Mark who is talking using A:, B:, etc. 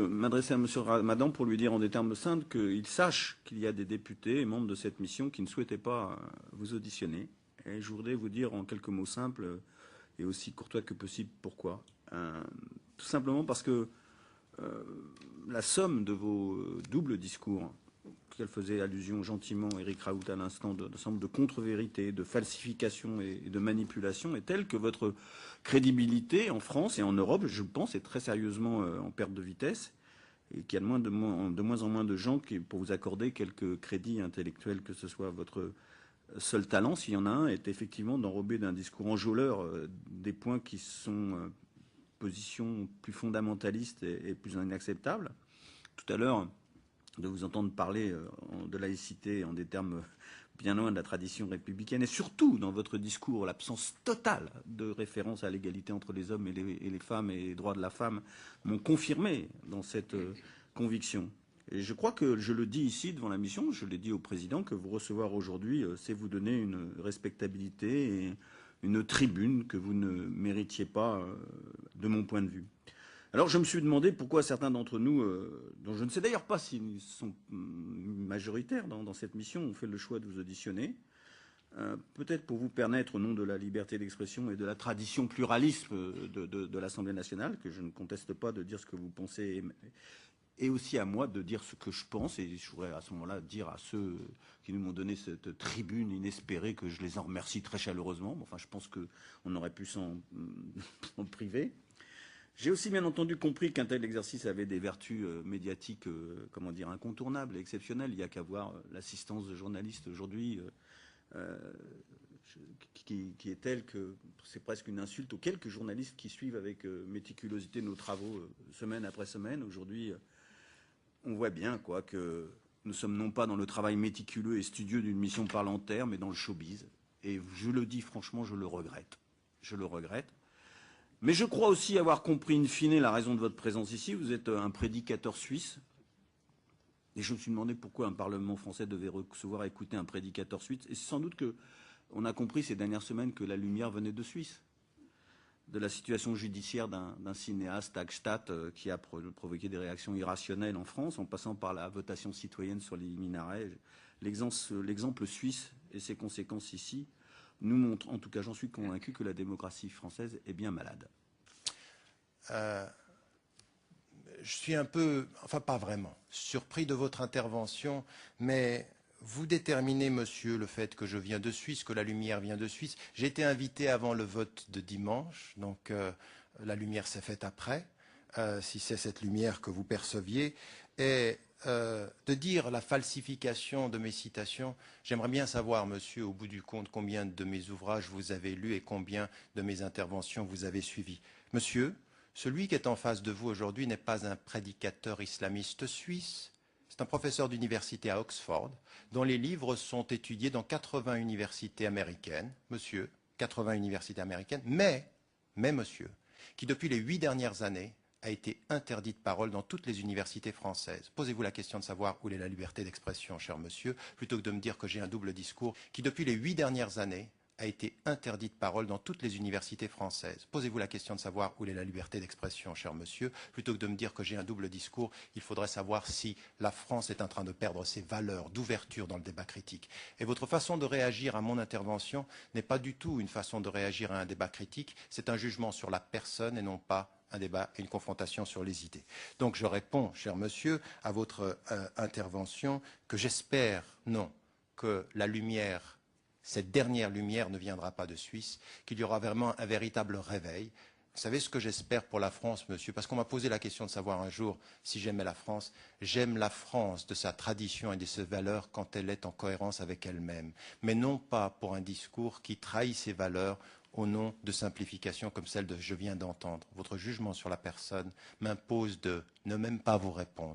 A: M'adresser à M. Ramadan pour lui dire en des termes simples qu'il sache qu'il y a des députés et membres de cette mission qui ne souhaitaient pas vous auditionner. Et je voudrais vous dire en quelques mots simples et aussi courtois que possible pourquoi. Tout simplement parce que la somme de vos doubles discours, auxquels faisait allusion gentiment Éric Raoult à l'instant, d'ensemble de contre-vérités, de falsifications et de manipulations, est telle que votre crédibilité en France et en Europe, je pense, est très sérieusement en perte de vitesse et qu'il y a de moins en moins de gens pour vous accorder quelques crédits intellectuels, que ce soit votre seul talent, s'il y en a un, est effectivement d'enrober d'un discours enjôleur des points qui sont positions plus fondamentalistes et plus inacceptables. Tout à l'heure, de vous entendre parler de laïcité en des termes bien loin de la tradition républicaine, et surtout dans votre discours, l'absence totale de référence à l'égalité entre les hommes et les femmes et les droits de la femme m'ont confirmé dans cette conviction. Et je crois que je le dis ici devant la mission, je l'ai dit au président, que vous recevoir aujourd'hui, c'est vous donner une respectabilité et une tribune que vous ne méritiez pas de mon point de vue. Alors je me suis demandé pourquoi certains d'entre nous, dont je ne sais d'ailleurs pas s'ils sont majoritaires dans cette mission, ont fait le choix de vous auditionner. Peut-être pour vous permettre, au nom de la liberté d'expression et de la tradition pluraliste de l'Assemblée nationale, que je ne conteste pas, de dire ce que vous pensez, et aussi à moi de dire ce que je pense. Et je voudrais à ce moment-là dire à ceux qui nous ont donné cette tribune inespérée que je les en remercie très chaleureusement. Enfin, je pense qu'on aurait pu s'en priver. J'ai aussi bien entendu compris qu'un tel exercice avait des vertus médiatiques, comment dire, incontournables et exceptionnelles. Il n'y a qu'à voir l'assistance de journalistes aujourd'hui, qui est telle que c'est presque une insulte aux quelques journalistes qui suivent avec méticulosité nos travaux semaine après semaine. Aujourd'hui, on voit bien quoi que nous sommes non pas dans le travail méticuleux et studieux d'une mission parlementaire, mais dans le showbiz. Et je le dis franchement, je le regrette. Je le regrette. Mais je crois aussi avoir compris in fine la raison de votre présence ici. Vous êtes un prédicateur suisse. Et je me suis demandé pourquoi un Parlement français devait recevoir et écouter un prédicateur suisse. Et c'est sans doute qu'on a compris ces dernières semaines que la lumière venait de Suisse. De la situation judiciaire d'un cinéaste, Hagstatt, qui a provoqué des réactions irrationnelles en France, en passant par la votation citoyenne sur les minarets. L'exemple suisse et ses conséquences ici nous montre, en tout cas j'en suis convaincu, que la démocratie française est bien malade.
B: Je suis un peu, enfin pas vraiment, surpris de votre intervention, mais vous déterminez, monsieur, le fait que je viens de Suisse, que la lumière vient de Suisse. J'ai été invité avant le vote de dimanche, donc la lumière s'est faite après, si c'est cette lumière que vous perceviez. Et de dire la falsification de mes citations, j'aimerais bien savoir, monsieur, au bout du compte, combien de mes ouvrages vous avez lus et combien de mes interventions vous avez suivies. Monsieur, celui qui est en face de vous aujourd'hui n'est pas un prédicateur islamiste suisse, c'est un professeur d'université à Oxford, dont les livres sont étudiés dans 80 universités américaines, monsieur, 80 universités américaines, mais monsieur, qui depuis les 8 dernières années a été interdit de parole dans toutes les universités françaises. Posez-vous la question de savoir où est la liberté d'expression, cher monsieur, plutôt que de me dire que j'ai un double discours, qui depuis les 8 dernières années a été interdit de parole dans toutes les universités françaises. Posez-vous la question de savoir où est la liberté d'expression, cher monsieur, plutôt que de me dire que j'ai un double discours, il faudrait savoir si la France est en train de perdre ses valeurs d'ouverture dans le débat critique. Et votre façon de réagir à mon intervention n'est pas du tout une façon de réagir à un débat critique, c'est un jugement sur la personne et non pas un débat et une confrontation sur les idées. Donc je réponds, cher monsieur, à votre intervention que j'espère, non, que la lumière, cette dernière lumière ne viendra pas de Suisse, qu'il y aura vraiment un véritable réveil. Vous savez ce que j'espère pour la France, monsieur, parce qu'on m'a posé la question de savoir un jour si j'aimais la France. J'aime la France de sa tradition et de ses valeurs quand elle est en cohérence avec elle-même, mais non pas pour un discours qui trahit ses valeurs au nom de simplifications comme celle que je viens d'entendre. Votre jugement sur la personne m'impose de ne même pas vous répondre.